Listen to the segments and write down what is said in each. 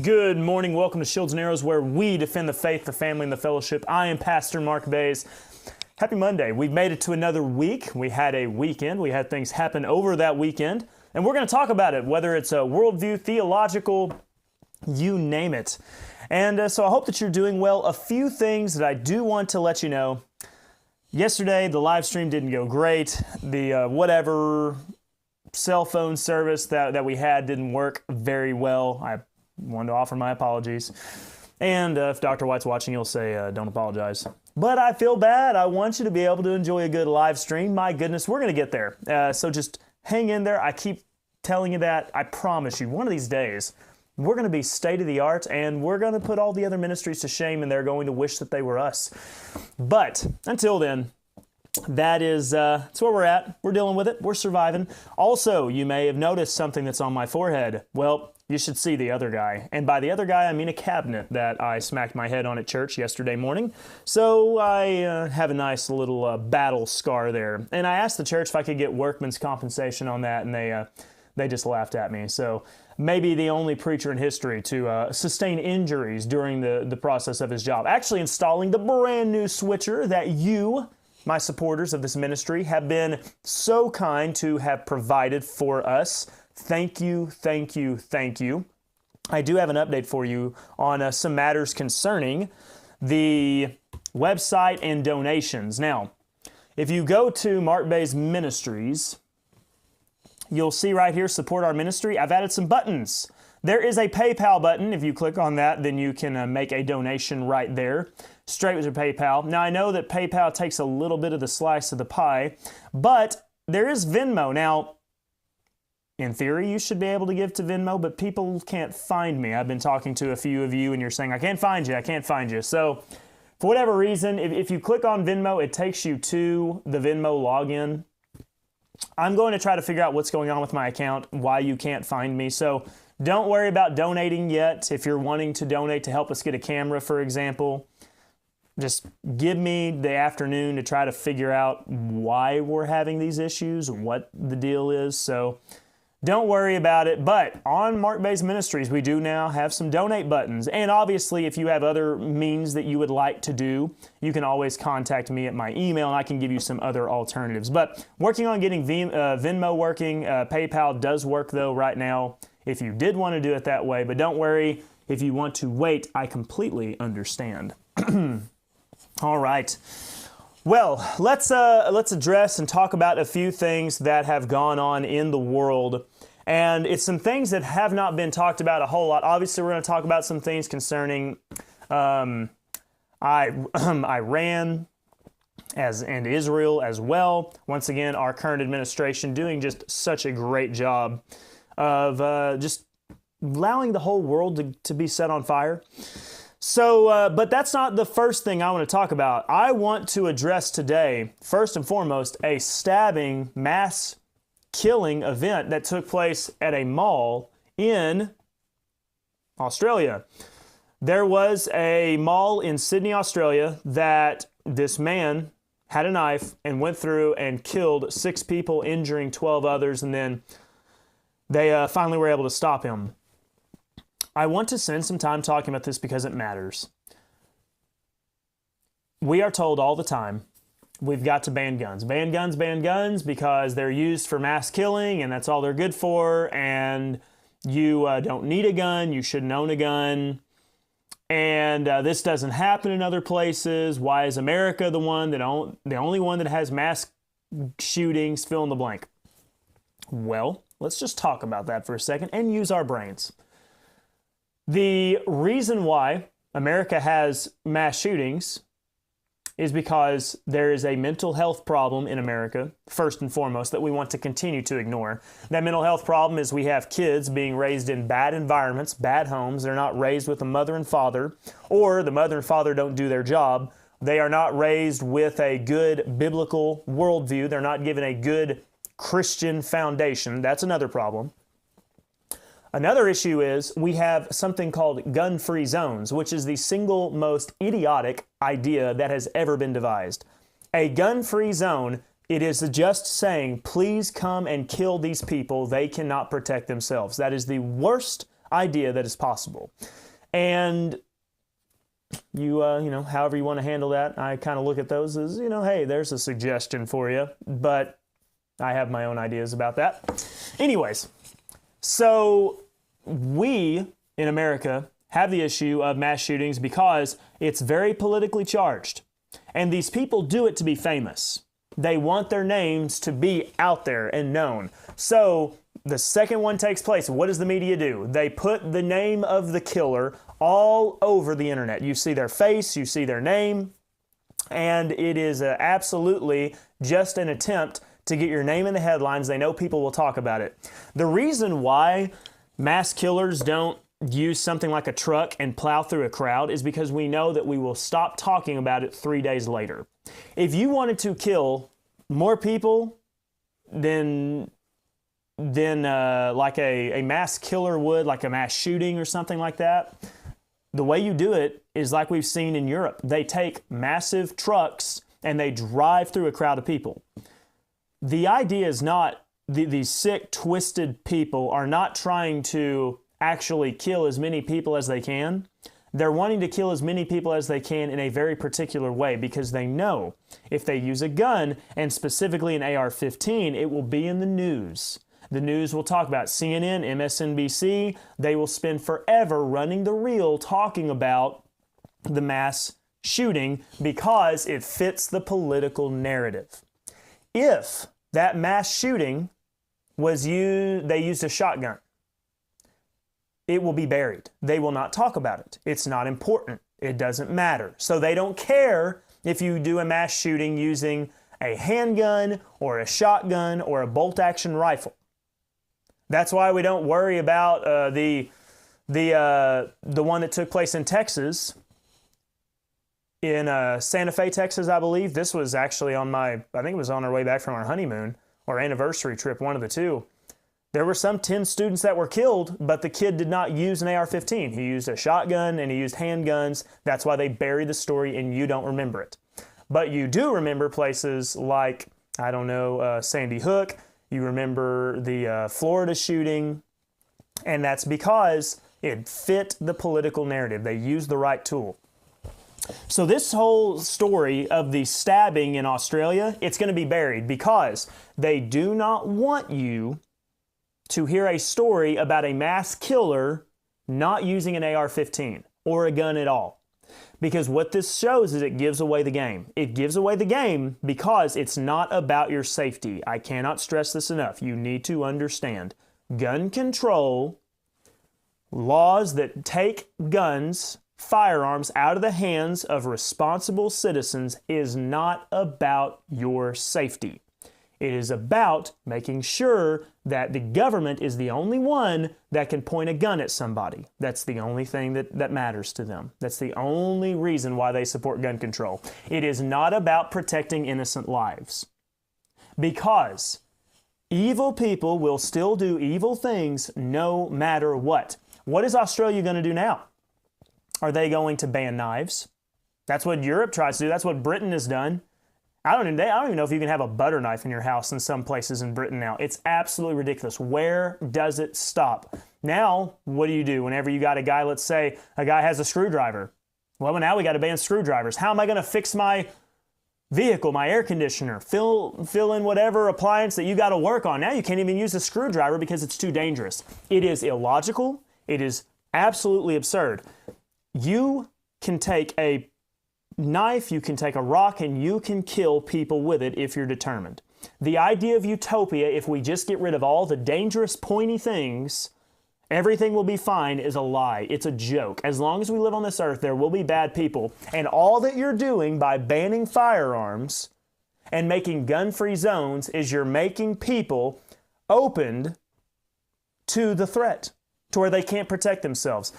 Good morning. Welcome to Shields and Arrows, where we defend the faith, the family, and the fellowship. I am Pastor Mark Baze. Happy Monday. We've made it to another week. We had a weekend. We had things happen over that weekend, and we're going to talk about it, whether it's a worldview, theological, you name it. And so I hope that you're doing well. A few things that I do want to let you know. Yesterday, the live stream didn't go great. The whatever cell phone service that we had didn't work very well. I wanted to offer my apologies. And if Dr. White's watching, he'll say, don't apologize. But I feel bad. I want you to be able to enjoy a good live stream. My goodness, we're going to get there. So just hang in there. I keep telling you that. I promise you, one of these days, we're going to be state of the art, and we're going to put all the other ministries to shame, and they're going to wish that they were us. But until then, that's where we're at. We're dealing with it. We're surviving. Also, you may have noticed something that's on my forehead. Well, you should see the other guy. And by the other guy, I mean a cabinet that I smacked my head on at church yesterday morning. So I have a nice little battle scar there. And I asked the church if I could get workman's compensation on that, and they just laughed at me. So maybe the only preacher in history to sustain injuries during the process of his job. Actually installing the brand new switcher that you, my supporters of this ministry, have been so kind to have provided for us. Thank you, thank you, thank you. I do have an update for you on some matters concerning the website and donations. Now, if you go to Mark Baze Ministries, you'll see right here, support our ministry. I've added some buttons. There is a PayPal button. If you click on that, then you can make a donation right there, straight with your PayPal. Now, I know that PayPal takes a little bit of the slice of the pie, but there is Venmo. Now, in theory, you should be able to give to Venmo, but people can't find me. I've been talking to a few of you, and you're saying, I can't find you, I can't find you. So, for whatever reason, if you click on Venmo, it takes you to the Venmo login. I'm going to try to figure out what's going on with my account, why you can't find me. So, don't worry about donating yet. If you're wanting to donate to help us get a camera, for example, just give me the afternoon to try to figure out why we're having these issues, what the deal is. So, don't worry about it, but on Mark Baze Ministries, we do now have some donate buttons. And obviously, if you have other means that you would like to do, you can always contact me at my email, and I can give you some other alternatives. But working on getting Venmo working, PayPal does work, though, right now, if you did want to do it that way. But don't worry, if you want to wait, I completely understand. All right. Well, let's address and talk about a few things that have gone on in the world. And it's some things that have not been talked about a whole lot. Obviously, we're going to talk about some things concerning Iran and Israel as well. Once again, our current administration doing just such a great job of just allowing the whole world to be set on fire. So, but that's not the first thing I want to talk about. I want to address today, first and foremost, a stabbing, mass killing event that took place at a mall in Australia. There was a mall in Sydney, Australia, that this man had a knife and went through and killed 6 people, injuring 12 others, and then they finally were able to stop him. I want to spend some time talking about this because it matters. We are told all the time, we've got to ban guns. Ban guns, because they're used for mass killing, and that's all they're good for, and you don't need a gun, you shouldn't own a gun, and this doesn't happen in other places. Why is America the only one that has mass shootings, fill in the blank? Well, let's just talk about that for a second and use our brains. The reason why America has mass shootings is because there is a mental health problem in America, first and foremost, that we want to continue to ignore. That mental health problem is we have kids being raised in bad environments, bad homes. They're not raised with a mother and father, or the mother and father don't do their job. They are not raised with a good biblical worldview. They're not given a good Christian foundation. That's another problem. Another issue is we have something called gun-free zones, which is the single most idiotic idea that has ever been devised. A gun-free zone, it is just saying, please come and kill these people. They cannot protect themselves. That is the worst idea that is possible. And however you want to handle that, I kind of look at those as, hey, there's a suggestion for you, but I have my own ideas about that. Anyways, so we in America have the issue of mass shootings because it's very politically charged. And these people do it to be famous. They want their names to be out there and known. So the second one takes place, what does the media do? They put the name of the killer all over the internet. You see their face, you see their name, and it is absolutely just an attempt to get your name in the headlines. They know people will talk about it. The reason why mass killers don't use something like a truck and plow through a crowd is because we know that we will stop talking about it 3 days later. If you wanted to kill more people than like a mass killer would, like a mass shooting or something like that, the way you do it is like we've seen in Europe. They take massive trucks and they drive through a crowd of people. The idea is not, these sick, twisted people are not trying to actually kill as many people as they can. They're wanting to kill as many people as they can in a very particular way because they know if they use a gun, and specifically an AR-15, it will be in the news. The news will talk about CNN, MSNBC. They will spend forever running the reel talking about the mass shooting because it fits the political narrative. If that mass shooting was they used a shotgun, it will be buried. They will not talk about it. It's not important. It doesn't matter. So they don't care if you do a mass shooting using a handgun or a shotgun or a bolt-action rifle. That's why we don't worry about the one that took place in Texas, in Santa Fe, Texas, I believe. This was actually I think it was on our way back from our honeymoon or anniversary trip, one of the two. There were some 10 students that were killed, but the kid did not use an AR-15. He used a shotgun and he used handguns. That's why they buried the story and you don't remember it. But you do remember places like, Sandy Hook. You remember the Florida shooting. And that's because it fit the political narrative. They used the right tool. So this whole story of the stabbing in Australia, it's going to be buried because they do not want you to hear a story about a mass killer not using an AR-15 or a gun at all. Because what this shows is it gives away the game. It gives away the game because it's not about your safety. I cannot stress this enough. You need to understand gun control, laws that take guns, firearms out of the hands of responsible citizens is not about your safety. It is about making sure that the government is the only one that can point a gun at somebody. That's the only thing that matters to them. That's the only reason why they support gun control. It is not about protecting innocent lives. Because evil people will still do evil things no matter what. What is Australia going to do now? Are they going to ban knives? That's what Europe tries to do. That's what Britain has done. I don't even know if you can have a butter knife in your house in some places in Britain now. It's absolutely ridiculous. Where does it stop? Now, what do you do whenever you got a guy, let's say a guy has a screwdriver? Well, now we got to ban screwdrivers. How am I going to fix my vehicle, my air conditioner? Fill in whatever appliance that you got to work on. Now you can't even use a screwdriver because it's too dangerous. It is illogical. It is absolutely absurd. You can take a knife, you can take a rock, and you can kill people with it if you're determined. The idea of utopia, if we just get rid of all the dangerous, pointy things, everything will be fine, is a lie. It's a joke. As long as we live on this earth, there will be bad people. And all that you're doing by banning firearms and making gun-free zones is you're making people opened to the threat, to where they can't protect themselves.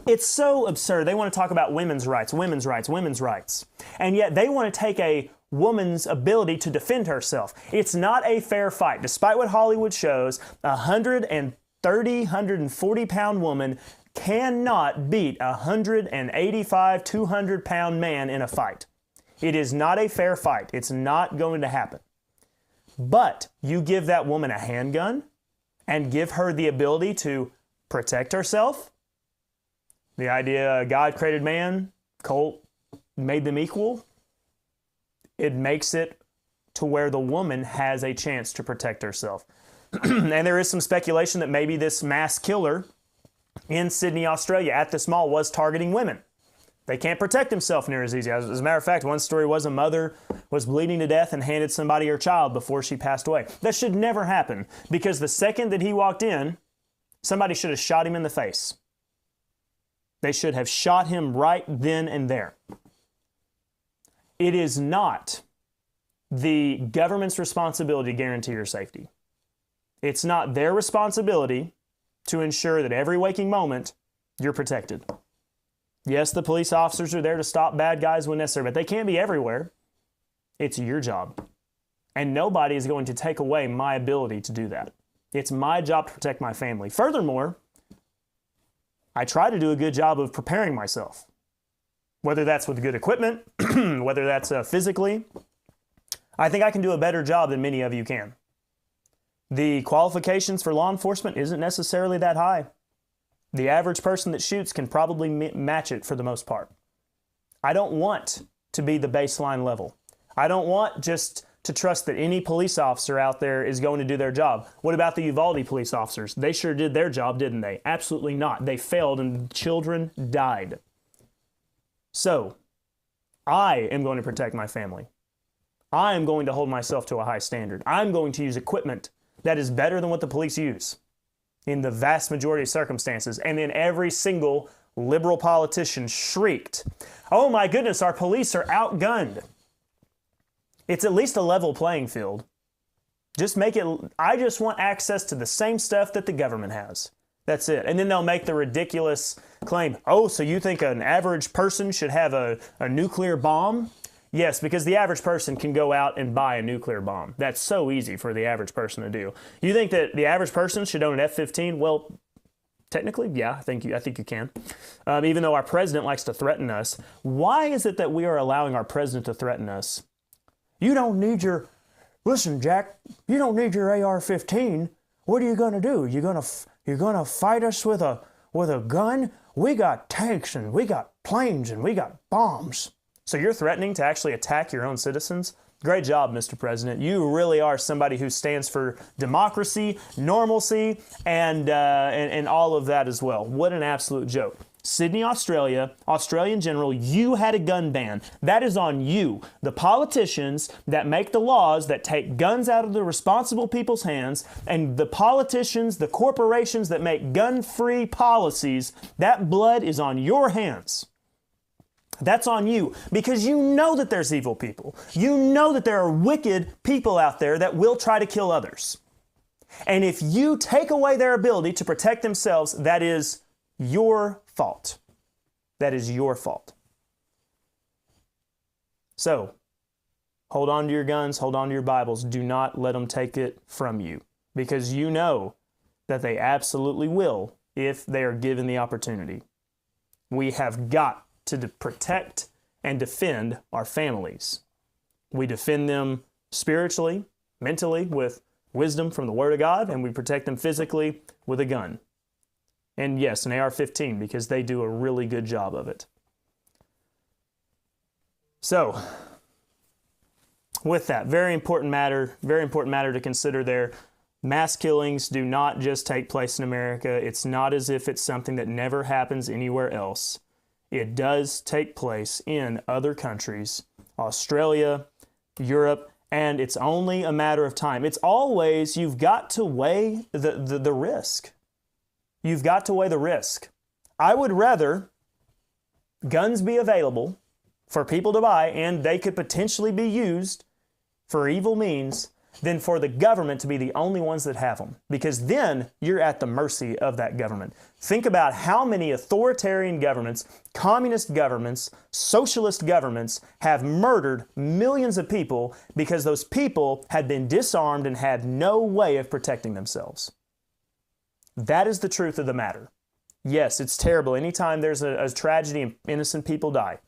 It's so absurd. They want to talk about women's rights, women's rights, women's rights. And yet they want to take a woman's ability to defend herself. It's not a fair fight. Despite what Hollywood shows, 140-pound woman cannot beat 185, 200-pound man in a fight. It is not a fair fight. It's not going to happen. But you give that woman a handgun and give her the ability to protect herself. The idea God created man, Colt made them equal. It makes it to where the woman has a chance to protect herself. And there is some speculation that maybe this mass killer in Sydney, Australia, at this mall was targeting women. They can't protect themselves near as easy. As a matter of fact, one story was a mother was bleeding to death and handed somebody her child before she passed away. That should never happen, because the second that he walked in, somebody should have shot him in the face. They should have shot him right then and there. It is not the government's responsibility to guarantee your safety. It's not their responsibility to ensure that every waking moment you're protected. Yes, the police officers are there to stop bad guys when necessary, but they can't be everywhere. It's your job. And nobody is going to take away my ability to do that. It's my job to protect my family. Furthermore, I try to do a good job of preparing myself, whether that's with good equipment, whether that's physically. I think I can do a better job than many of you can. The qualifications for law enforcement isn't necessarily that high. The average person that shoots can probably match it for the most part. I don't want to be the baseline level. I don't want just to trust that any police officer out there is going to do their job. What about the Uvalde police officers? They sure did their job, didn't they? Absolutely not. They failed and children died. So, I am going to protect my family. I am going to hold myself to a high standard. I'm going to use equipment that is better than what the police use in the vast majority of circumstances. And then every single liberal politician shrieked, "Oh my goodness, our police are outgunned." It's at least a level playing field. I just want access to the same stuff that the government has. That's it. And then they'll make the ridiculous claim, "Oh, so you think an average person should have a nuclear bomb?" Yes, because the average person can go out and buy a nuclear bomb. That's so easy for the average person to do. You think that the average person should own an F-15? Well, technically, yeah, I think you can. Even though our president likes to threaten us. Why is it that we are allowing our president to threaten us? Listen, Jack, you don't need your AR-15. What are you going to do? You're going to fight us with a gun? We got tanks and we got planes and we got bombs. So you're threatening to actually attack your own citizens? Great job, Mr. President. You really are somebody who stands for democracy, normalcy, and all of that as well. What an absolute joke. Sydney, Australia, Australian general, you had a gun ban. That is on you. The politicians that make the laws that take guns out of the responsible people's hands, and the politicians, the corporations that make gun-free policies, that blood is on your hands. That's on you, because you know that there's evil people. You know that there are wicked people out there that will try to kill others. And if you take away their ability to protect themselves, that is your fault. That is your fault. So, hold on to your guns, hold on to your Bibles. Do not let them take it from you, because you know that they absolutely will if they are given the opportunity. We have got to protect and defend our families. We defend them spiritually, mentally, with wisdom from the Word of God, and we protect them physically with a gun. And yes, an AR-15, because they do a really good job of it. So, with that, very important matter to consider there. Mass killings do not just take place in America. It's not as if it's something that never happens anywhere else. It does take place in other countries, Australia, Europe, and it's only a matter of time. It's always, you've got to weigh the risk. You've got to weigh the risk. I would rather guns be available for people to buy, and they could potentially be used for evil means, than for the government to be the only ones that have them. Because then you're at the mercy of that government. Think about how many authoritarian governments, communist governments, socialist governments have murdered millions of people because those people had been disarmed and had no way of protecting themselves. That is the truth of the matter. Yes, it's terrible anytime there's a tragedy and innocent people die.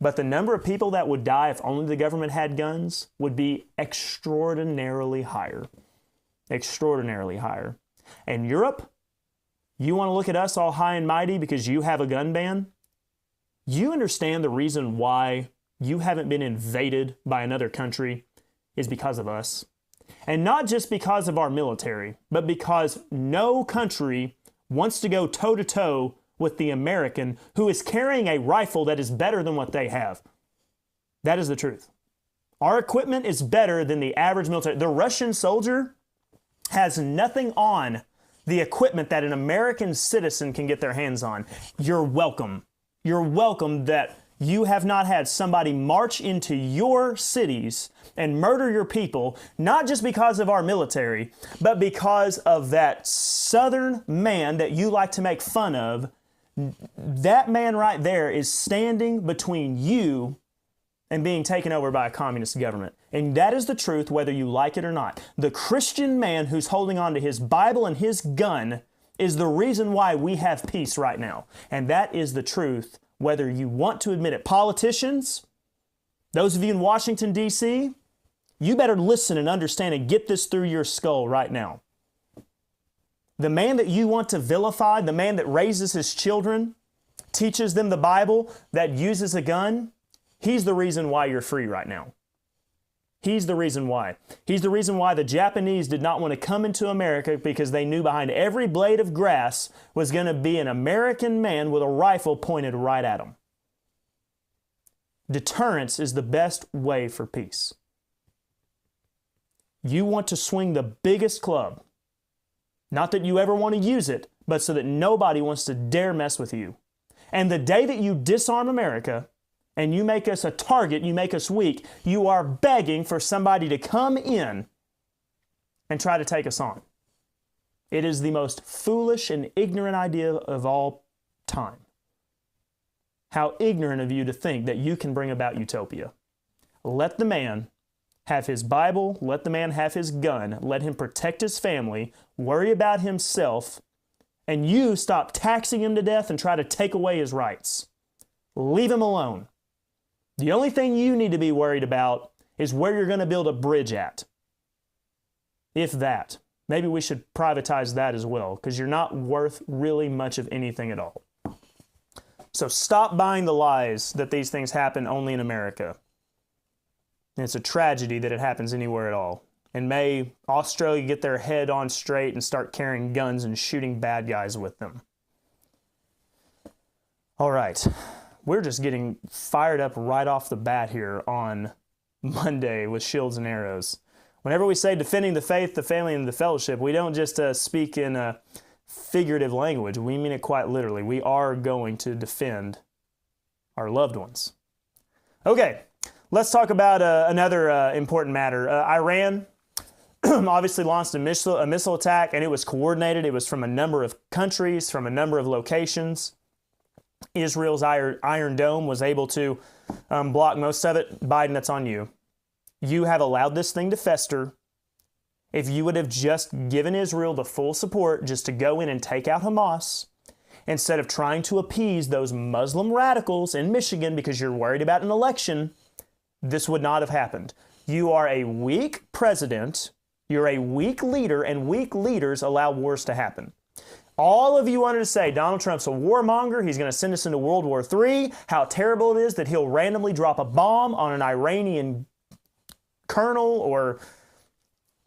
But the number of people that would die if only the government had guns would be extraordinarily higher. Extraordinarily higher. And Europe, You want to look at us all high and mighty because you have a gun ban? You understand the reason why you haven't been invaded by another country is because of us. And not just because of our military, but because no country wants to go toe-to-toe with the American who is carrying a rifle that is better than what they have. That is the truth. Our equipment is better than the average military. The Russian soldier has nothing on the equipment that an American citizen can get their hands on. You're welcome. You're welcome that you have not had somebody march into your cities and murder your people, not just because of our military, but because of that Southern man that you like to make fun of. That man right there is standing between you and being taken over by a communist government. And that is the truth, whether you like it or not. The Christian man who's holding on to his Bible and his gun is the reason why we have peace right now. And that is the truth, whether you want to admit it. Politicians, those of you in Washington, D.C., you better listen and understand and get this through your skull right now. The man that you want to vilify, the man that raises his children, teaches them the Bible, that uses a gun, he's the reason why you're free right now. He's the reason why. He's the reason why the Japanese did not want to come into America, because they knew behind every blade of grass was going to be an American man with a rifle pointed right at him. Deterrence is the best way for peace. You want to swing the biggest club. Not that you ever want to use it, but so that nobody wants to dare mess with you. And the day that you disarm America, and you make us a target, you make us weak, you are begging for somebody to come in and try to take us on. It is the most foolish and ignorant idea of all time. How ignorant of you to think that you can bring about utopia. Let the man have his Bible, let the man have his gun, let him protect his family, worry about himself, and you stop taxing him to death and try to take away his rights. Leave him alone. The only thing you need to be worried about is where you're going to build a bridge at. If that. Maybe we should privatize that as well, because you're not worth really much of anything at all. So stop buying the lies that these things happen only in America. And it's a tragedy that it happens anywhere at all. And may Australia get their head on straight and start carrying guns and shooting bad guys with them. All right. We're just getting fired up right off the bat here on Monday with shields and arrows. Whenever we say defending the faith, the family, and the fellowship, we don't just speak in a figurative language. We mean it quite literally. We are going to defend our loved ones. Okay, let's talk about another important matter. Iran obviously launched a missile attack, and it was coordinated. It was from a number of countries, from a number of locations. Israel's Iron Dome was able to block most of it. Biden, that's on you. You have allowed this thing to fester. If you would have just given Israel the full support just to go in and take out Hamas, instead of trying to appease those Muslim radicals in Michigan because you're worried about an election, this would not have happened. You are a weak president, you're a weak leader, and weak leaders allow wars to happen. All of you wanted to say Donald Trump's a warmonger, he's going to send us into World War III, how terrible it is that he'll randomly drop a bomb on an Iranian colonel or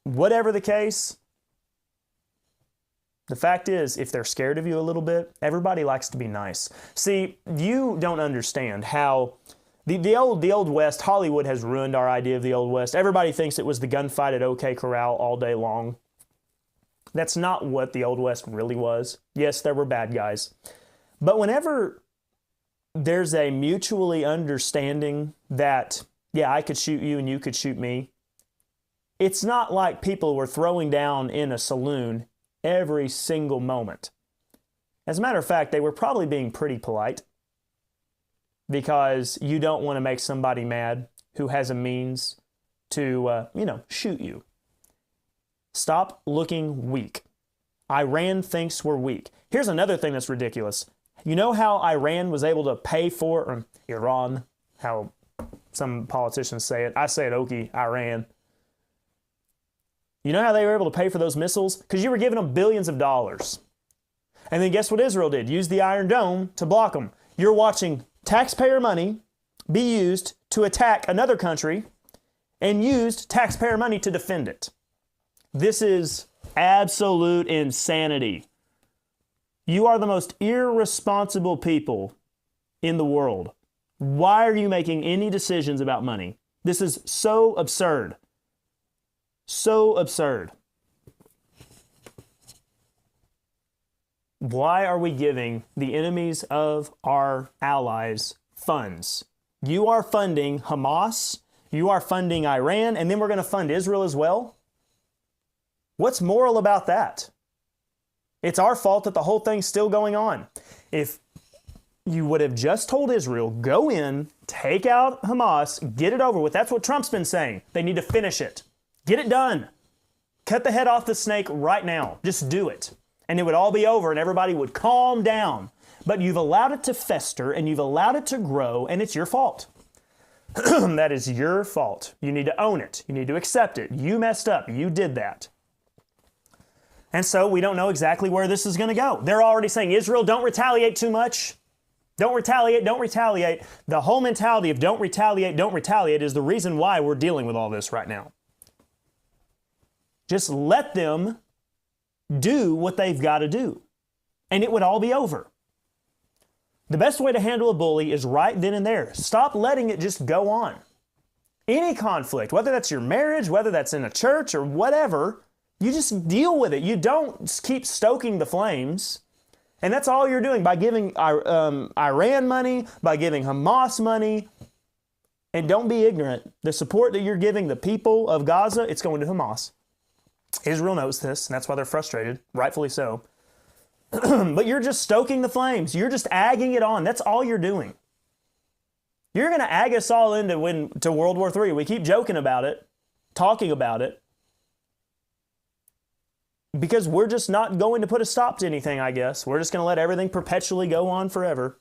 whatever the case. The fact is, if they're scared of you a little bit, everybody likes to be nice. See, you don't understand how the old West, Hollywood has ruined our idea of the Old West. Everybody thinks it was the gunfight at OK Corral all day long. That's not what the Old West really was. Yes, there were bad guys. But whenever there's a mutually understanding that, yeah, I could shoot you and you could shoot me, it's not like people were throwing down in a saloon every single moment. As a matter of fact, they were probably being pretty polite because you don't want to make somebody mad who has a means to, shoot you. Stop looking weak. Iran thinks we're weak. Here's another thing that's ridiculous. You know how Iran was able to pay for, or Iran, how some politicians say it. I say it, Iran. You know how they were able to pay for those missiles? Because you were giving them billions of dollars. And then guess what Israel did? Use the Iron Dome to block them. You're watching taxpayer money be used to attack another country and used taxpayer money to defend it. This is absolute insanity. You are the most irresponsible people in the world. Why are you making any decisions about money? This is so absurd. So absurd. Why are we giving the enemies of our allies funds? You are funding Hamas, you are funding Iran, and then we're going to fund Israel as well? What's moral about that? It's our fault that the whole thing's still going on. If you would have just told Israel, go in, take out Hamas, get it over with. That's what Trump's been saying. They need to finish it. Get it done. Cut the head off the snake right now. Just do it. And it would all be over and everybody would calm down. But you've allowed it to fester and you've allowed it to grow, and it's your fault. That is your fault. You need to own it. You need to accept it. You messed up. You did that. And so we don't know exactly where this is going to go. They're already saying, Israel, don't retaliate too much. Don't retaliate, don't retaliate. The whole mentality of don't retaliate is the reason why we're dealing with all this right now. Just let them do what they've got to do, and it would all be over. The best way to handle a bully is right then and there. Stop letting it just go on. Any conflict, whether that's your marriage, whether that's in a church or whatever, you just deal with it. You don't keep stoking the flames. And that's all you're doing by giving Iran money, by giving Hamas money. And don't be ignorant. The support that you're giving the people of Gaza, it's going to Hamas. Israel knows this, and that's why they're frustrated, rightfully so. But you're just stoking the flames. You're just agging it on. That's all you're doing. You're going to ag us all into World War III. We keep joking about it, talking about it, because we're just not going to put a stop to anything, I guess. We're just going to let everything perpetually go on forever.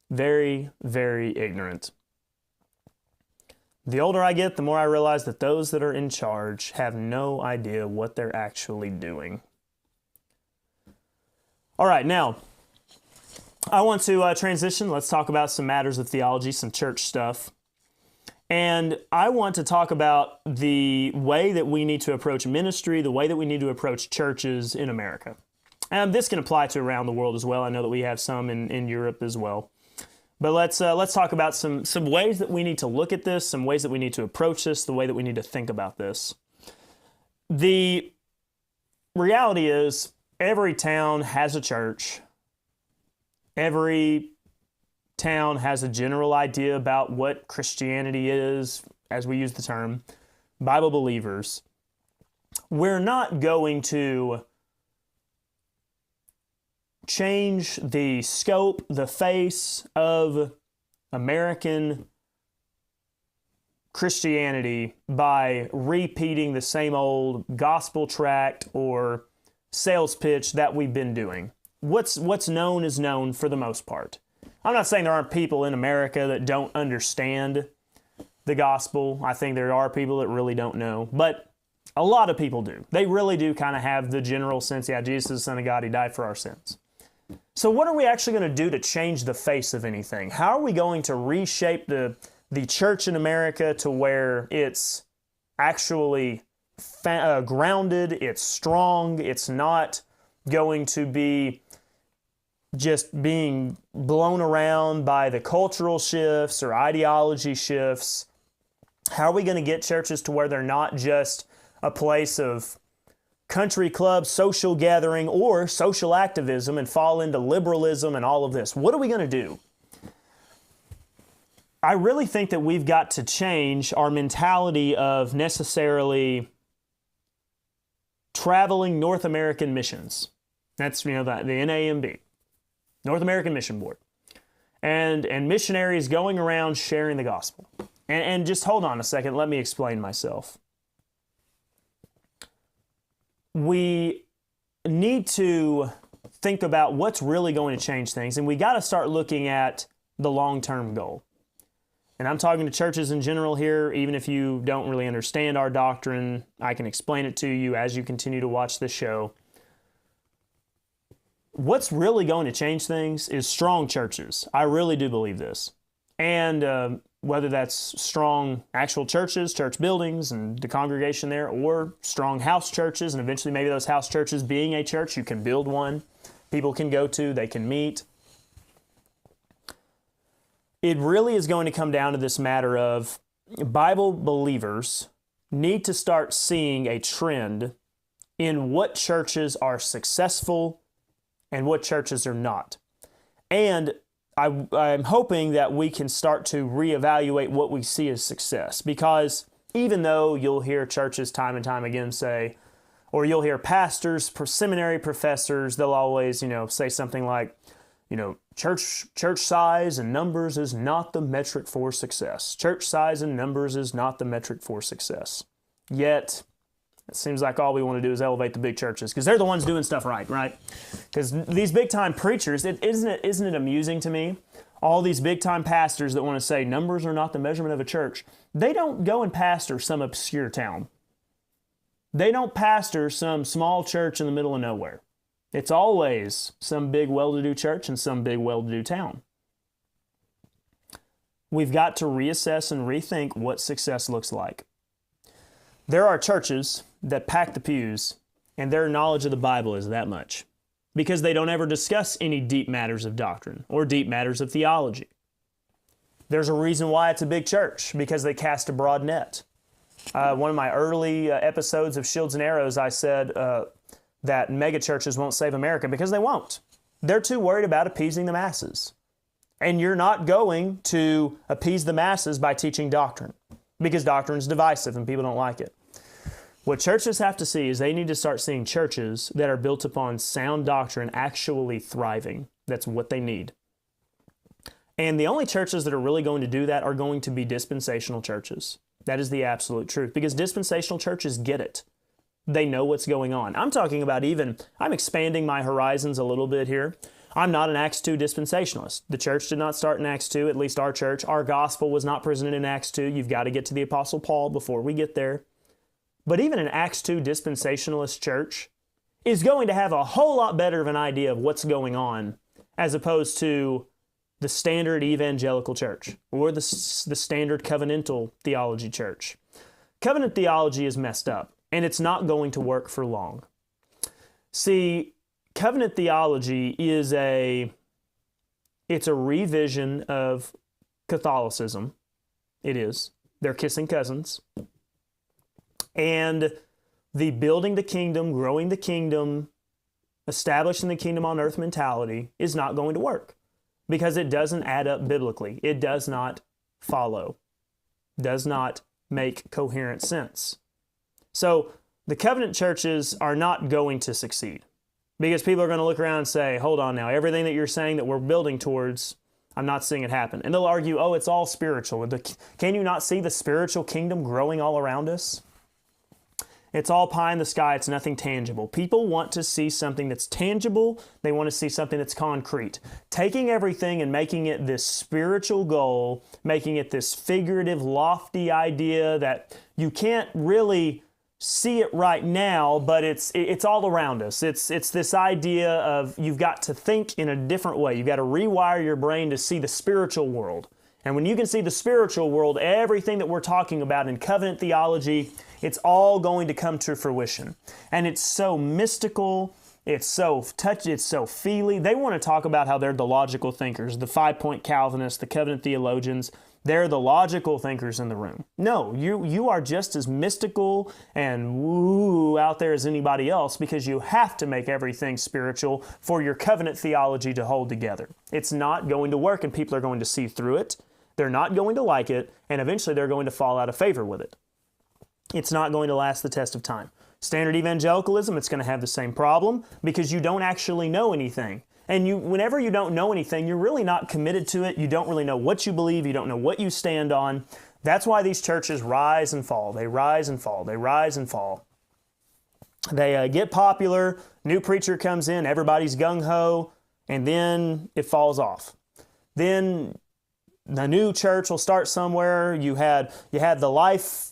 Very, very ignorant. The older I get, the more I realize that those that are in charge have no idea what they're actually doing. All right, now, I want to transition. Let's talk about some matters of theology, some church stuff. And I want to talk about the way that we need to approach ministry, the way that we need to approach churches in America. And this can apply to around the world as well. I know that we have some in Europe as well. But let's talk about some ways that we need to look at this, some ways that we need to approach this, the way that we need to think about this. The reality is every town has a church. Every town has a general idea about what Christianity is, as we use the term, Bible believers. We're not going to change the scope, the face of American Christianity by repeating the same old gospel tract or sales pitch that we've been doing. What's known is known for the most part. I'm not saying there aren't people in America that don't understand the gospel. I think there are people that really don't know, but a lot of people do. They really do kind of have the general sense, yeah, Jesus is the Son of God, He died for our sins. So what are we actually going to do to change the face of anything? How are we going to reshape the church in America to where it's actually grounded, it's strong, it's not going to be just being blown around by the cultural shifts or ideology shifts? How are we going to get churches to where they're not just a place of country club, social gathering, or social activism and fall into liberalism and all of this? What are we going to do? I really think that we've got to change our mentality of necessarily traveling North American missions. That's, the NAMB, North American Mission Board. And missionaries going around sharing the gospel. And just hold on a second, let me explain myself. We need to think about what's really going to change things, and we got to start looking at the long-term goal. And I'm talking to churches in general here. Even if you don't really understand our doctrine, I can explain it to you as you continue to watch this show. what's really going to change things is strong churches. I really do believe this. And whether that's strong actual churches, church buildings, and the congregation there, or strong house churches, and eventually maybe those house churches being a church, you can build one, people can go to, they can meet. It really is going to come down to this matter of Bible believers need to start seeing a trend in what churches are successful and what churches are not. And I'm hoping that we can start to reevaluate what we see as success, because even though you'll hear churches time and time again say, or you'll hear pastors, seminary professors, they'll always, say something like, church size and numbers is not the metric for success. Church size and numbers is not the metric for success. Yet, it seems like all we want to do is elevate the big churches because they're the ones doing stuff right? Because these big-time preachers, isn't it amusing to me? All these big-time pastors that want to say numbers are not the measurement of a church, they don't go and pastor some obscure town. They don't pastor some small church in the middle of nowhere. It's always some big well-to-do church in some big well-to-do town. We've got to reassess and rethink what success looks like. There are churches that pack the pews, and their knowledge of the Bible is that much, because they don't ever discuss any deep matters of doctrine or deep matters of theology. There's a reason why it's a big church, because they cast a broad net. One of my early episodes of Shields and Arrows, I said that mega churches won't save America, because they won't. They're too worried about appeasing the masses. And you're not going to appease the masses by teaching doctrine, because doctrine is divisive and people don't like it. What churches have to see is they need to start seeing churches that are built upon sound doctrine actually thriving. That's what they need. And the only churches that are really going to do that are going to be dispensational churches. That is the absolute truth, because dispensational churches get it. They know what's going on. I'm talking about I'm expanding my horizons a little bit here. I'm not an Acts 2 dispensationalist. The church did not start in Acts 2, at least our church. Our gospel was not presented in Acts 2. You've got to get to the Apostle Paul before we get there. But even an Acts 2 dispensationalist church is going to have a whole lot better of an idea of what's going on as opposed to the standard evangelical church or the standard covenantal theology church. Covenant theology is messed up, and it's not going to work for long. See, covenant theology is it's a revision of Catholicism. It is. They're kissing cousins. And the building the kingdom, growing the kingdom, establishing the kingdom on earth mentality is not going to work because it doesn't add up biblically. It does not follow, does not make coherent sense. So the covenant churches are not going to succeed because people are going to look around and say, hold on now, everything that you're saying that we're building towards, I'm not seeing it happen. And they'll argue, oh, it's all spiritual. Can you not see the spiritual kingdom growing all around us? It's all pie in the sky. It's nothing tangible. People want to see something that's tangible. They want to see something that's concrete. Taking everything and making it this spiritual goal, making it this figurative, lofty idea that you can't really see it right now, but it's all around us. It's this idea of you've got to think in a different way. You've got to rewire your brain to see the spiritual world. And when you can see the spiritual world, everything that we're talking about in covenant theology, it's all going to come to fruition. And it's so mystical, it's so touchy, it's so feely. They want to talk about how they're the logical thinkers, the 5-point Calvinists, the covenant theologians. They're the logical thinkers in the room. No, you are just as mystical and woo out there as anybody else because you have to make everything spiritual for your covenant theology to hold together. It's not going to work and people are going to see through it. They're not going to like it, and eventually they're going to fall out of favor with it. It's not going to last the test of time. Standard evangelicalism, it's going to have the same problem because you don't actually know anything. And whenever you don't know anything, you're really not committed to it. You don't really know what you believe. You don't know what you stand on. That's why these churches rise and fall. They rise and fall. They rise and fall. They get popular. New preacher comes in. Everybody's gung-ho. And then it falls off. Then the new church will start somewhere. You had the Life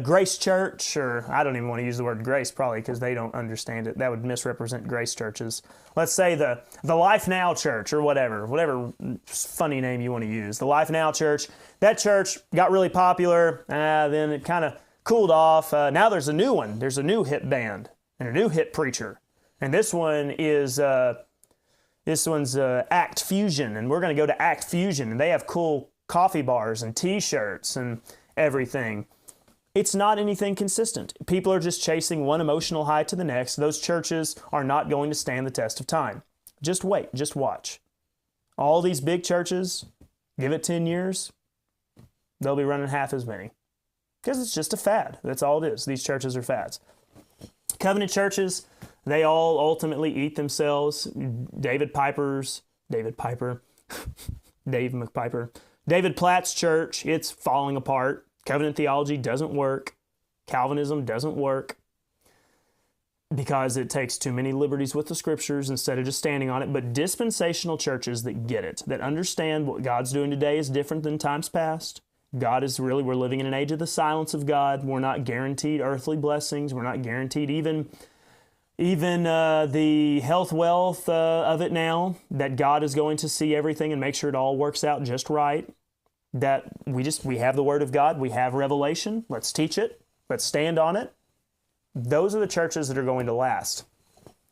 Grace Church, or I don't even want to use the word grace probably because they don't understand it. That would misrepresent grace churches. Let's say the Life Now Church or whatever funny name you want to use. The Life Now Church. That church got really popular. Then it kind of cooled off. Now there's a new one. There's a new hit band and a new hit preacher, and this one is. This one's Act Fusion, and we're going to go to Act Fusion, and they have cool coffee bars and T-shirts and everything. It's not anything consistent. People are just chasing one emotional high to the next. Those churches are not going to stand the test of time. Just wait, just watch. All these big churches, give it 10 years, they'll be running half as many. Because it's just a fad. That's all it is. These churches are fads. Covenant churches, they all ultimately eat themselves. David McPiper. David Platt's church, it's falling apart. Covenant theology doesn't work. Calvinism doesn't work because it takes too many liberties with the scriptures instead of just standing on it. But dispensational churches that get it, that understand what God's doing today is different than times past. We're living in an age of the silence of God. We're not guaranteed earthly blessings. We're not guaranteed even the health wealth of it now, that God is going to see everything and make sure it all works out just right. That we have the Word of God, we have revelation, let's teach it, let's stand on it. Those are the churches that are going to last.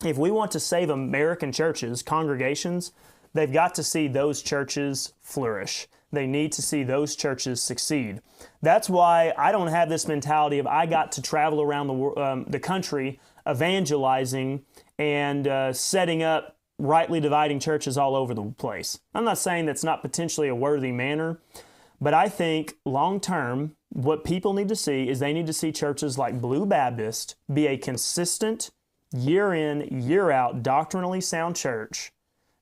If we want to save American churches, congregations, they've got to see those churches flourish. They need to see those churches succeed. That's why I don't have this mentality of I got to travel around the country evangelizing and setting up rightly dividing churches all over the place. I'm not saying that's not potentially a worthy manner, but I think long term, what people need to see is they need to see churches like Blue Baptist be a consistent, year in, year out, doctrinally sound church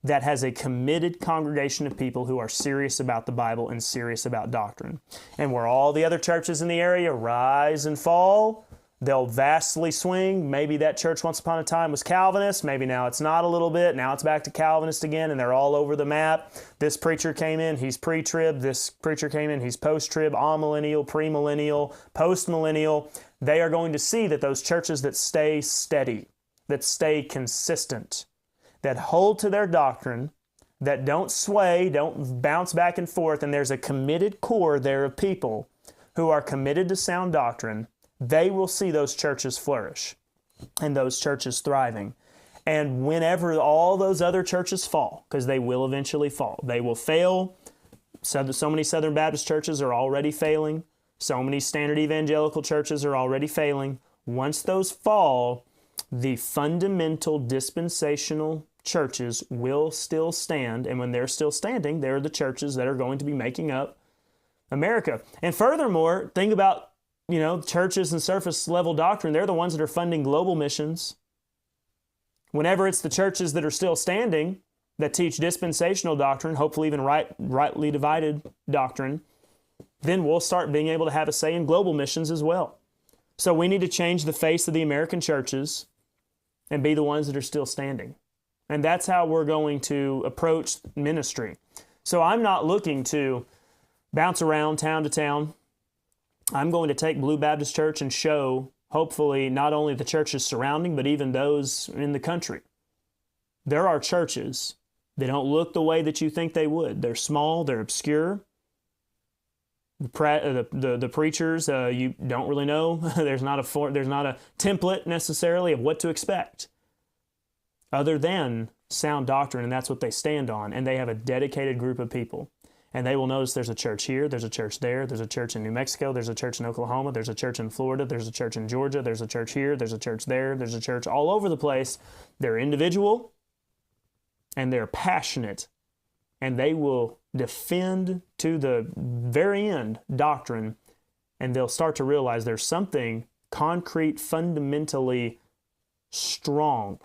that has a committed congregation of people who are serious about the Bible and serious about doctrine. And where all the other churches in the area rise and fall, they'll vastly swing. Maybe that church once upon a time was Calvinist. Maybe now it's not a little bit. Now it's back to Calvinist again, and they're all over the map. This preacher came in, he's pre-trib. This preacher came in, he's post-trib, amillennial, premillennial, post-millennial. They are going to see that those churches that stay steady, that stay consistent, that hold to their doctrine, that don't sway, don't bounce back and forth, and there's a committed core there of people who are committed to sound doctrine, they will see those churches flourish and those churches thriving. And whenever all those other churches fall, because they will eventually fall, they will fail. So many Southern Baptist churches are already failing. So many standard evangelical churches are already failing. Once those fall, the fundamental dispensational churches will still stand, and when they're still standing, they're the churches that are going to be making up America. And furthermore, think about, churches and surface level doctrine. They're the ones that are funding global missions. Whenever it's the churches that are still standing that teach dispensational doctrine, hopefully even rightly divided doctrine, then we'll start being able to have a say in global missions as well. So we need to change the face of the American churches and be the ones that are still standing. And that's how we're going to approach ministry. So I'm not looking to bounce around town to town. I'm going to take Blue Baptist Church and show, hopefully, not only the churches surrounding, but even those in the country. There are churches that don't look the way that you think they would. They're small, they're obscure. The preachers, you don't really know. There's not a template necessarily of what to expect, other than sound doctrine, and that's what they stand on. And they have a dedicated group of people. And they will notice there's a church here, there's a church there, there's a church in New Mexico, there's a church in Oklahoma, there's a church in Florida, there's a church in Georgia, there's a church here, there's a church there, there's a church all over the place. They're individual, and they're passionate, and they will defend to the very end doctrine, and they'll start to realize there's something concrete, fundamentally strong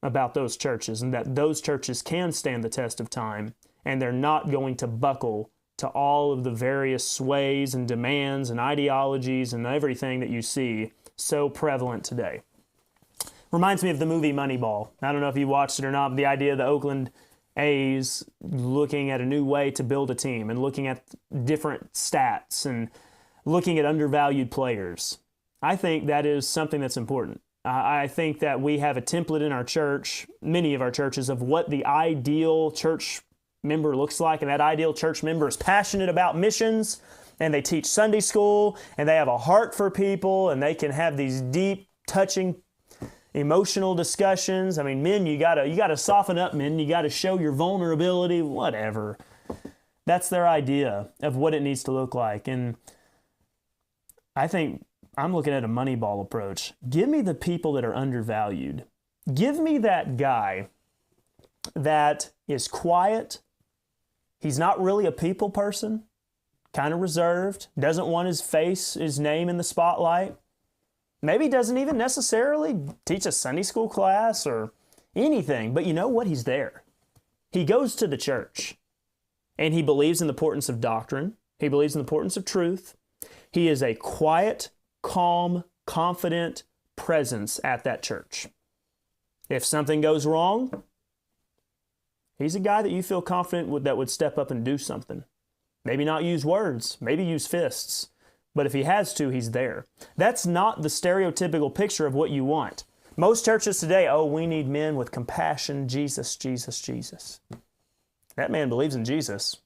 about those churches, and that those churches can stand the test of time, and they're not going to buckle to all of the various sways and demands and ideologies and everything that you see so prevalent today. Reminds me of the movie Moneyball. I don't know if you watched it or not, but the idea of the Oakland A's looking at a new way to build a team and looking at different stats and looking at undervalued players. I think that is something that's important. I think that we have a template in our church, many of our churches, of what the ideal church member looks like, and that ideal church member is passionate about missions, and they teach Sunday school, and they have a heart for people, and they can have these deep, touching, emotional discussions. I mean, men, you gotta soften up, men. You gotta show your vulnerability, whatever. That's their idea of what it needs to look like. And I think I'm looking at a Moneyball approach. Give me the people that are undervalued. Give me that guy that is quiet. He's not really a people person, kind of reserved, doesn't want his name in the spotlight. Maybe doesn't even necessarily teach a Sunday school class or anything, but you know what? He's there. He goes to the church, and he believes in the importance of doctrine. He believes in the importance of truth. He is a quiet, calm, confident presence at that church. If something goes wrong, he's a guy that you feel confident that would step up and do something. Maybe not use words, maybe use fists. But if he has to, he's there. That's not the stereotypical picture of what you want. Most churches today, we need men with compassion, Jesus, Jesus, Jesus. That man believes in Jesus.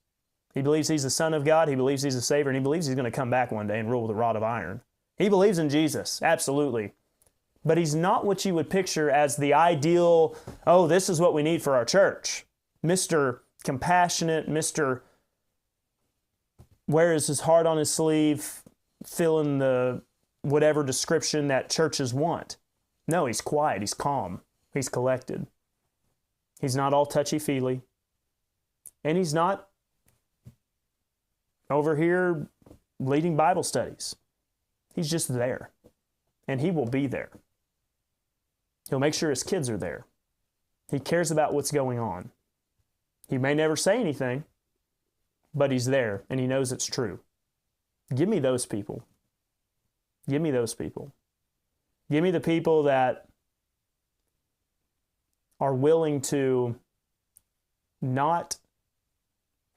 He believes he's the Son of God, he believes he's a Savior, and he believes he's going to come back one day and rule with a rod of iron. He believes in Jesus, absolutely. But he's not what you would picture as the ideal, this is what we need for our church. Mr. Compassionate, Mr. Wears his heart on his sleeve, fill in the whatever description that churches want. No, he's quiet, he's calm, he's collected. He's not all touchy-feely. And he's not over here leading Bible studies. He's just there. And he will be there. He'll make sure his kids are there. He cares about what's going on. He may never say anything, but he's there and he knows it's true. Give me those people. Give me those people. Give me the people that are willing to not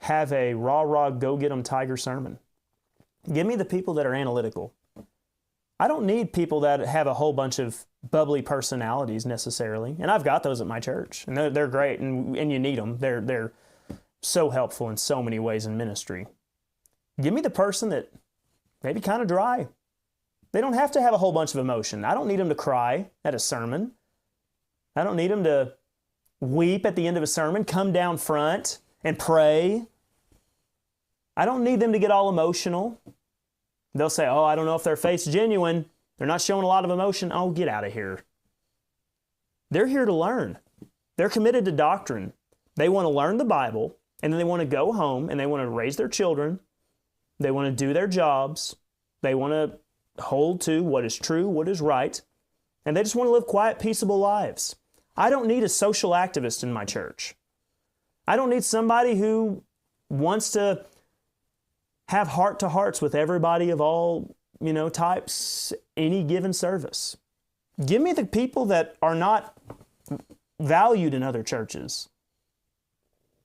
have a rah-rah, go-get-'em tiger sermon. Give me the people that are analytical. I don't need people that have a whole bunch of bubbly personalities necessarily, and I've got those at my church, and they're great, and you need them. They're so helpful in so many ways in ministry. Give me the person that maybe kind of dry. They don't have to have a whole bunch of emotion. I don't need them to cry at a sermon. I don't need them to weep at the end of a sermon, come down front and pray. I don't need them to get all emotional. They'll say, I don't know if their faith's genuine. They're not showing a lot of emotion. Get out of here. They're here to learn. They're committed to doctrine. They want to learn the Bible, and then they want to go home, and they want to raise their children. They want to do their jobs. They want to hold to what is true, what is right, and they just want to live quiet, peaceable lives. I don't need a social activist in my church. I don't need somebody who wants to have heart-to-hearts with everybody of all, types, any given service. Give me the people that are not valued in other churches,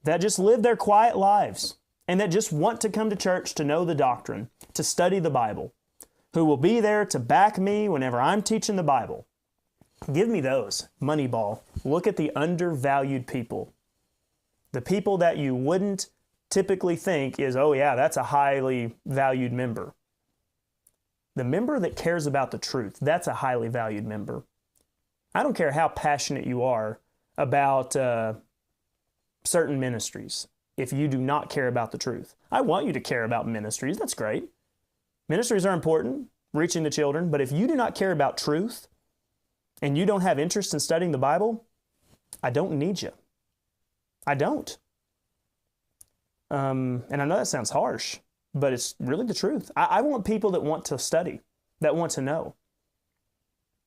that just live their quiet lives, and that just want to come to church to know the doctrine, to study the Bible, who will be there to back me whenever I'm teaching the Bible. Give me those. Moneyball. Look at the undervalued people. The people that you wouldn't typically think is, that's a highly valued member. The member that cares about the truth, that's a highly valued member. I don't care how passionate you are about certain ministries if you do not care about the truth. I want you to care about ministries. That's great. Ministries are important, reaching the children, but if you do not care about truth and you don't have interest in studying the Bible, I don't need you. I don't. And I know that sounds harsh, but it's really the truth. I want people that want to study, that want to know.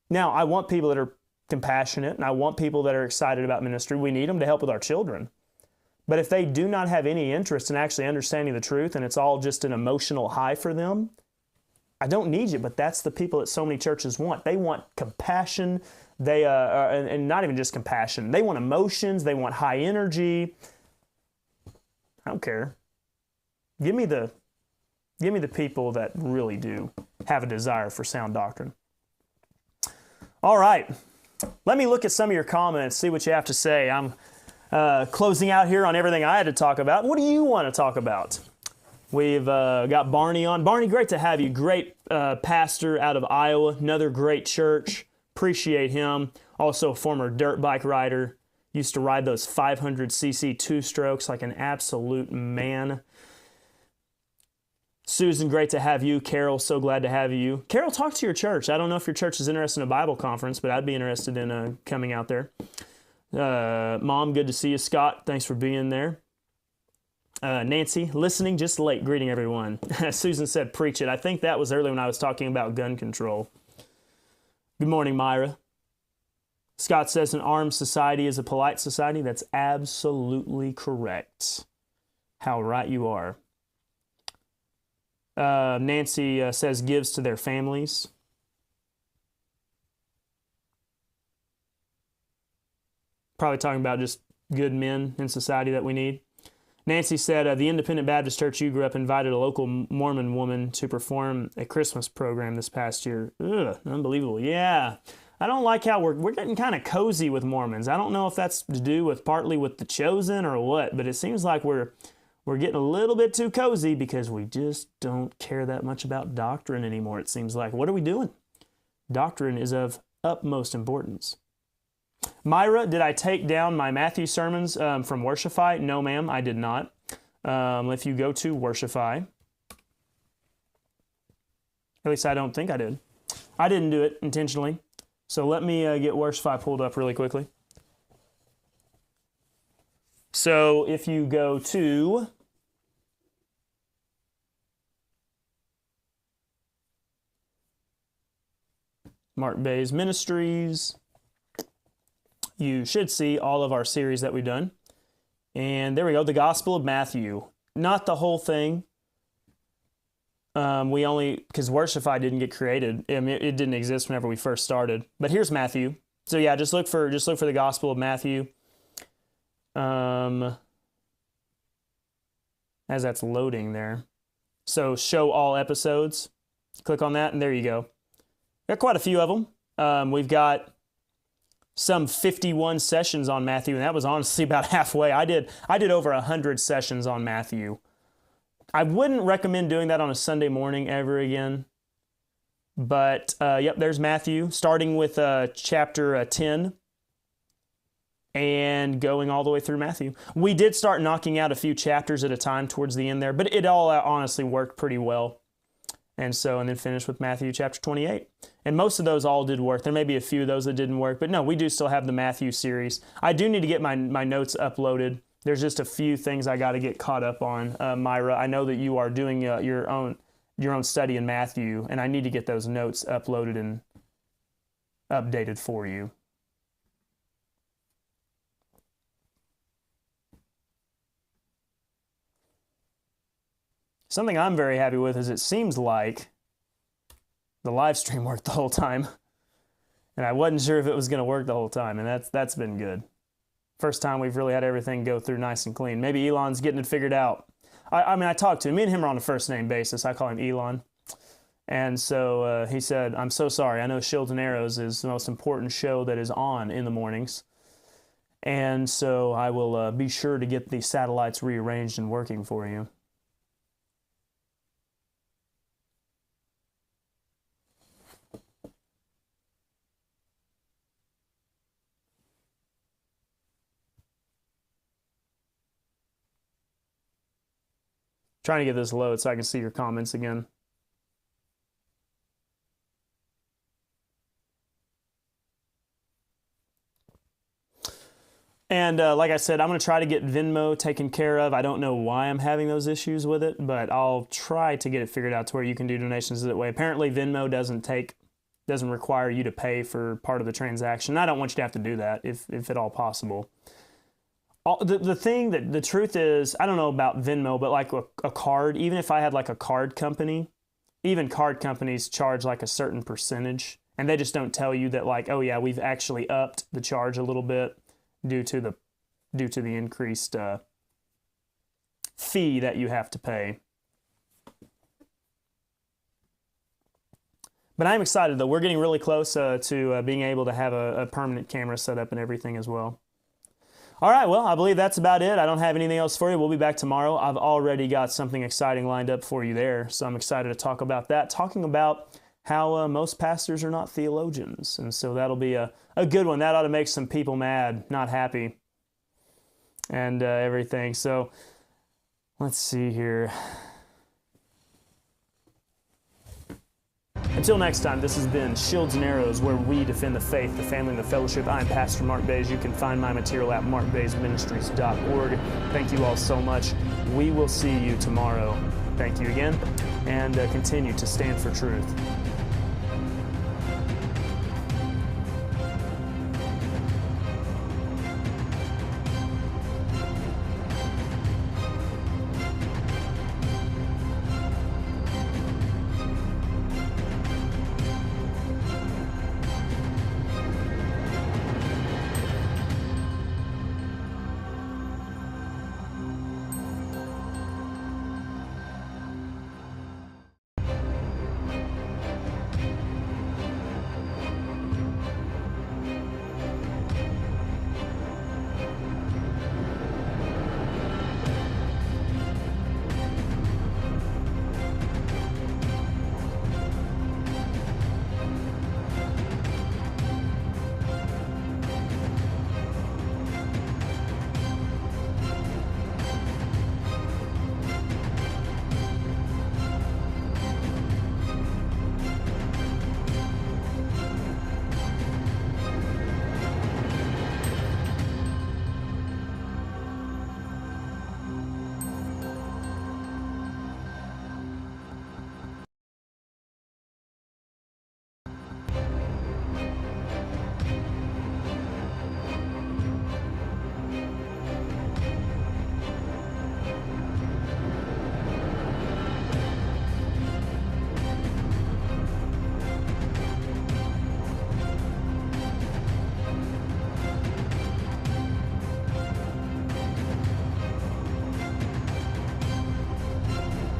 Now, I want people that are compassionate, and I want people that are excited about ministry. We need them to help with our children. But if they do not have any interest in actually understanding the truth, and it's all just an emotional high for them, I don't need you, but that's the people that so many churches want. They want compassion. They and not even just compassion. They want emotions. They want high energy. I don't care. Give me the people that really do have a desire for sound doctrine. All right. Let me look at some of your comments, see what you have to say. I'm closing out here on everything I had to talk about. What do you want to talk about? We've got Barney on. Barney, great to have you. Great pastor out of Iowa. Another great church. Appreciate him. Also a former dirt bike rider. Used to ride those 500cc two-strokes like an absolute man. Susan, great to have you. Carol, so glad to have you. Carol, talk to your church. I don't know if your church is interested in a Bible conference, but I'd be interested in coming out there. Mom, good to see you. Scott, thanks for being there. Nancy, listening just late. Greeting everyone. Susan said, preach it. I think that was early when I was talking about gun control. Good morning, Myra. Scott says an armed society is a polite society. That's absolutely correct. How right you are. Nancy says gives to their families. Probably talking about just good men in society that we need. Nancy said, the Independent Baptist Church you grew up invited a local Mormon woman to perform a Christmas program this past year. Ugh, unbelievable. Yeah. I don't like how we're getting kind of cozy with Mormons. I don't know if that's to do with partly with the chosen or what, but it seems like we're getting a little bit too cozy because we just don't care that much about doctrine anymore, it seems like. What are we doing? Doctrine is of utmost importance. Myra, did I take down my Matthew sermons from Worshipify? No, ma'am, I did not. If you go to Worshipify, at least I don't think I did. I didn't do it intentionally. So let me get Worshipify pulled up really quickly. So if you go to Mark Baze Ministries, you should see all of our series that we've done. And there we go, the Gospel of Matthew. Not the whole thing. Because Worshipify didn't get created. I mean, it didn't exist whenever we first started. But here's Matthew. So yeah, just look for the Gospel of Matthew. As that's loading there. So show all episodes. Click on that and there you go. Got quite a few of them. We've got some 51 sessions on Matthew, and that was honestly about halfway. I did over 100 sessions on Matthew. I wouldn't recommend doing that on a Sunday morning ever again. But, yep, there's Matthew, starting with chapter 10 and going all the way through Matthew. We did start knocking out a few chapters at a time towards the end there, but it all honestly worked pretty well. And then finish with Matthew chapter 28. And most of those all did work. There may be a few of those that didn't work, but no, we do still have the Matthew series. I do need to get my notes uploaded. There's just a few things I got to get caught up on. Myra, I know that you are doing your own study in Matthew, and I need to get those notes uploaded and updated for you. Something I'm very happy with is it seems like the live stream worked the whole time. And I wasn't sure if it was going to work the whole time, and that's been good. First time we've really had everything go through nice and clean. Maybe Elon's getting it figured out. I talked to him. Me and him are on a first-name basis. I call him Elon. And so he said, I'm so sorry. I know Shields and Arrows is the most important show that is on in the mornings. And so I will be sure to get the satellites rearranged and working for you. Trying to get this load so I can see your comments again. And like I said, I'm going to try to get Venmo taken care of. I don't know why I'm having those issues with it, but I'll try to get it figured out to where you can do donations that way. Apparently, Venmo doesn't require you to pay for part of the transaction. I don't want you to have to do that if at all possible. The truth is, I don't know about Venmo, but like a card, even if I had like a card company, even card companies charge like a certain percentage, and they just don't tell you that, like, oh yeah, we've actually upped the charge a little bit due to the increased fee that you have to pay. But I'm excited, though. We're getting really close to being able to have a permanent camera set up and everything as well. All right, well, I believe that's about it. I don't have anything else for you. We'll be back tomorrow. I've already got something exciting lined up for you there, so I'm excited to talk about that, talking about how most pastors are not theologians. And so that'll be a good one. That ought to make some people mad, not happy, and everything. So let's see here. Until next time, this has been Shields and Arrows, where we defend the faith, the family, and the fellowship. I'm Pastor Mark Baze. You can find my material at markbazeministries.org. Thank you all so much. We will see you tomorrow. Thank you again, and continue to stand for truth.